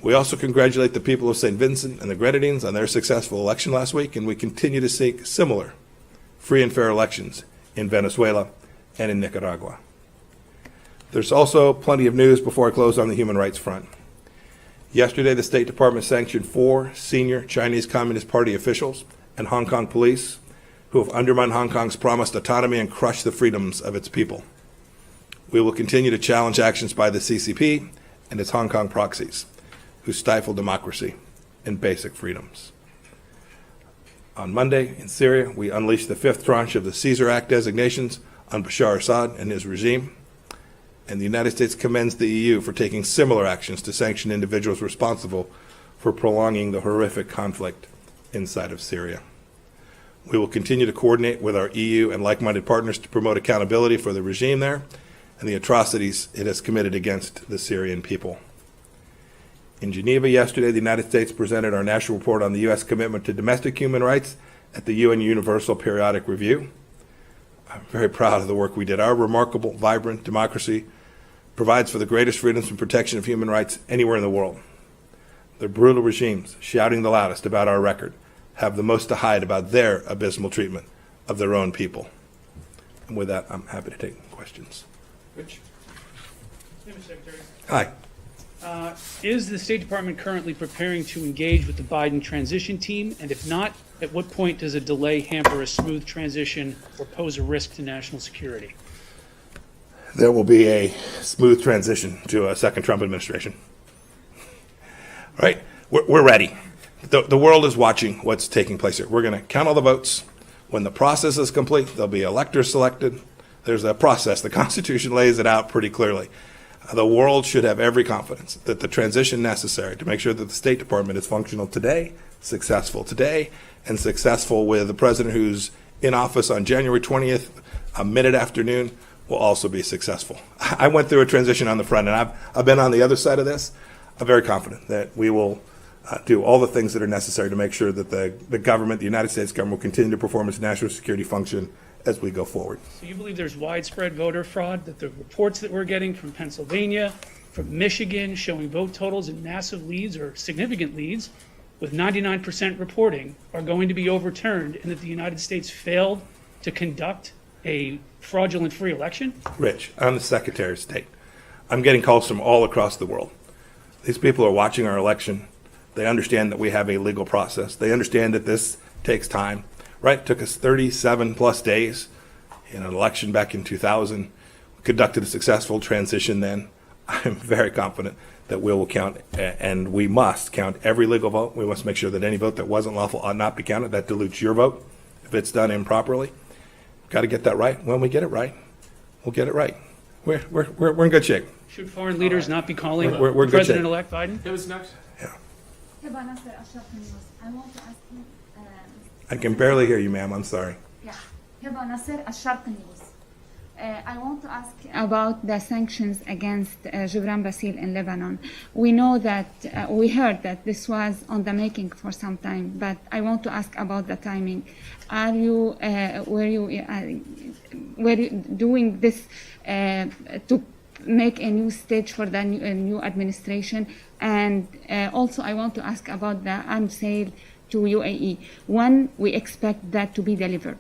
We also congratulate the people of St. Vincent and the Grenadines on their successful election last week, and we continue to seek similar free and fair elections in Venezuela and in Nicaragua. There's also plenty of news before I close on the human rights front. Yesterday, the State Department sanctioned 4 senior Chinese Communist Party officials and Hong Kong police who have undermined Hong Kong's promised autonomy and crushed the freedoms of its people. We will continue to challenge actions by the CCP and its Hong Kong proxies, who stifle democracy and basic freedoms. On Monday, in Syria, we unleashed the 5th tranche of the Caesar Act designations on Bashar Assad and his regime, and the United States commends the EU for taking similar actions to sanction individuals responsible for prolonging the horrific conflict inside of Syria. We will continue to coordinate with our EU and like-minded partners to promote accountability for the regime there and the atrocities it has committed against the Syrian people. In Geneva yesterday, the United States presented our national report on the U.S. commitment to domestic human rights at the UN Universal Periodic Review. I'm very proud of the work we did. Our remarkable, vibrant democracy provides for the greatest freedoms and protection of human rights anywhere in the world. The brutal regimes shouting the loudest about our record have the most to hide about their abysmal treatment of their own people. And with that, I'm happy to take questions. Rich? Mr. Secretary. Hi. Is the State Department currently preparing to engage with the Biden transition team? And if not, at what point does a delay hamper a smooth transition or pose a risk to national security? There will be a smooth transition to a second Trump administration. Right? We're ready. The world is watching what's taking place here. We're going to count all the votes. When the process is complete, there'll be electors selected. There's a process. The Constitution lays it out pretty clearly. The world should have every confidence that the transition necessary to make sure that the State Department is functional today, successful today, and successful with the president who's in office on January 20th, a minute afternoon, will also be successful. I went through a transition on the front, and I've been on the other side of this. I'm very confident that we will do all the things that are necessary to make sure that the government, the United States government, will continue to perform its national security function as we go forward. So you believe there's widespread voter fraud, that the reports that we're getting from Pennsylvania, from Michigan, showing vote totals in massive leads or significant leads with 99% reporting are going to be overturned, and that the United States failed to conduct a fraudulent free election? Rich, I'm the Secretary of State. I'm getting calls from all across the world. These people are watching our election. They understand that we have a legal process. They understand that this takes time. Right? It took us 37 plus days in an election back in 2000. We conducted a successful transition then. I'm very confident that we will count, and we must count every legal vote. We must make sure that any vote that wasn't lawful ought not be counted. That dilutes your vote if it's done improperly. Got to get that right. When we get it right, we'll get it right. We're in good shape. Should foreign leaders not be calling We're President-elect Biden? Who was next? Yeah. I want to ask you. I can barely hear you, ma'am. I'm sorry. Yeah. Heba Nasser, Al-Sharq News. I want to ask about the sanctions against Gibran Bassil in Lebanon. We know that, we heard that this was on the making for some time, but I want to ask about the timing. Are you, were you doing this to make a new stage for the new administration? And also I want to ask about the arms sale to UAE. When we expect that to be delivered?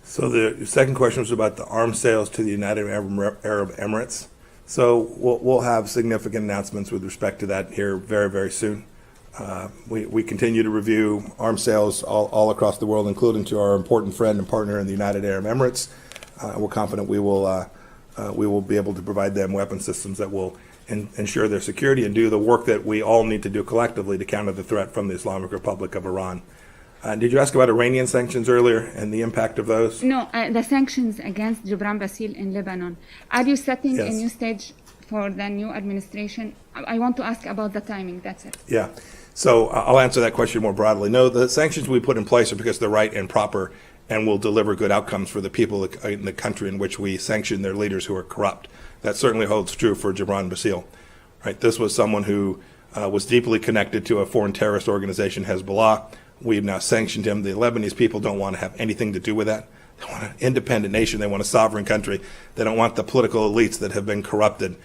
So the second question was about the arms sales to the United Arab Emirates. So we'll have significant announcements with respect to that here very, very soon. We continue to review arms sales all across the world, including to our important friend and partner in the United Arab Emirates. We're confident we will be able to provide them weapon systems that will ensure their security and do the work that we all need to do collectively to counter the threat from the Islamic Republic of Iran. Did you ask about Iranian sanctions earlier and the impact of those? No, the sanctions against Gibran Bassil in Lebanon. Are you setting a new stage for the new administration? I want to ask about the timing, that's it. Yeah, so I'll answer that question more broadly. No, the sanctions we put in place are because they're right and proper and will deliver good outcomes for the people in the country in which we sanction their leaders who are corrupt. That certainly holds true for Gibran Bassil. Right? This was someone who was deeply connected to a foreign terrorist organization, Hezbollah. We've now sanctioned him. The Lebanese people don't want to have anything to do with that. They want an independent nation. They want a sovereign country. They don't want the political elites that have been corrupted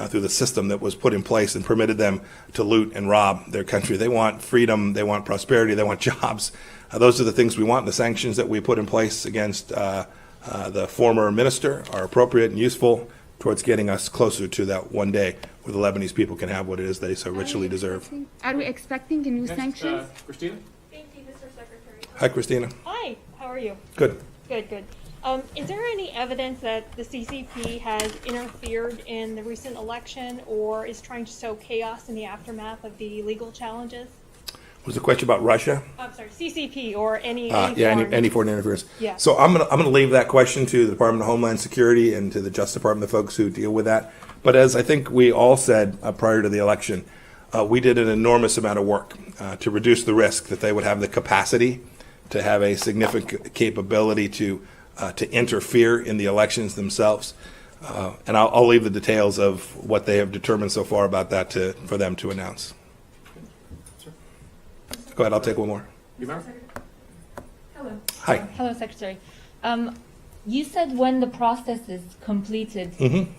through the system that was put in place and permitted them to loot and rob their country. They want freedom, they want prosperity, they want jobs. Those are the things we want. The sanctions that we put in place against the former minister are appropriate and useful towards getting us closer to that one day where the Lebanese people can have what it is they so richly deserve. Are we expecting new sanctions? Christina? Thank you, Mr. Secretary. Hi, Christina. Hi, how are you? Good. Good. Is there any evidence that the CCP has interfered in the recent election or is trying to sow chaos in the aftermath of the legal challenges? Was the question about Russia? I'm sorry, CCP or any Any foreign interference. Yeah. So I'm gonna leave that question to the Department of Homeland Security and to the Justice Department, the folks who deal with that. But as I think we all said prior to the election, we did an enormous amount of work to reduce the risk that they would have the capacity to have a significant capability to interfere in the elections themselves. And I'll leave the details of what they have determined so far about that for them to announce. Go ahead, I'll take one more. Hello. Hi. Hello, Secretary. You said when the process is completed.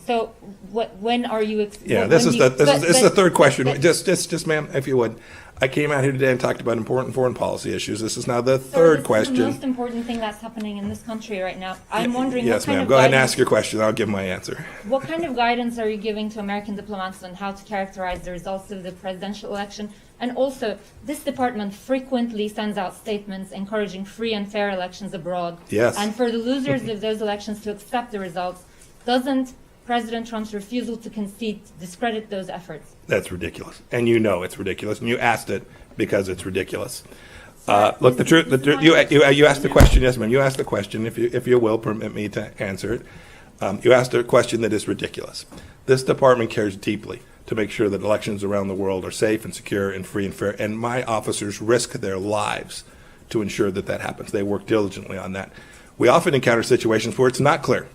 So when are you? Yeah, this is the third question. Just, ma'am, if you would. I came out here today and talked about important foreign policy issues. This is now the third question. This is the most important thing that's happening in this country right now. I'm wondering. Yes, ma'am. Go ahead and ask your question. I'll give my answer. What kind of guidance are you giving to American diplomats on how to characterize the results of the presidential election? And also, this department frequently sends out statements encouraging free and fair elections abroad. Yes. And for the losers of those elections to accept the results, doesn't President Trump's refusal to concede discredit those efforts? That's ridiculous. And you know it's ridiculous. And you asked it because it's ridiculous. Look, the truth, you asked the question, yes, ma'am. You asked the question, if you will permit me to answer it. You asked a question that is ridiculous. This department cares deeply to make sure that elections around the world are safe and secure and free and fair. And my officers risk their lives to ensure that that happens. They work diligently on that. We often encounter situations where it's not clear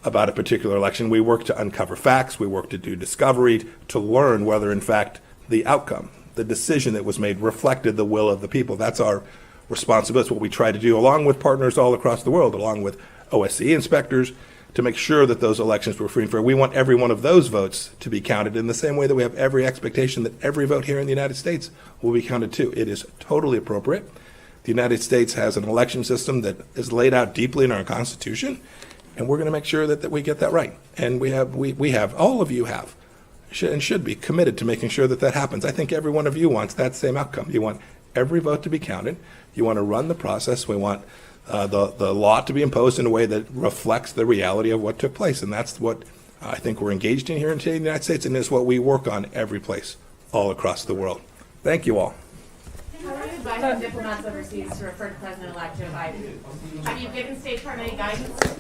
about a particular election. We work to uncover facts. We work to do discovery, to learn whether, in fact, the outcome, the decision that was made reflected the will of the people. That's our responsibility. It's what we try to do, along with partners all across the world, along with OSCE inspectors, to make sure that those elections were free and fair. We want every one of those votes to be counted in the same way that we have every expectation that every vote here in the United States will be counted too. It is totally appropriate. The United States has an election system that is laid out deeply in our Constitution, and we're going to make sure that we get that right. And we have, all of you have, and should be committed to making sure that that happens. I think every one of you wants that same outcome. You want every vote to be counted. You want to run the process. We want the law to be imposed in a way that reflects the reality of what took place. And that's what I think we're engaged in here in the United States, and is what we work on every place all across the world. Thank you all. How are you advising diplomats overseas to refer to President-elect Joe Biden? Have you given State Department any guidance?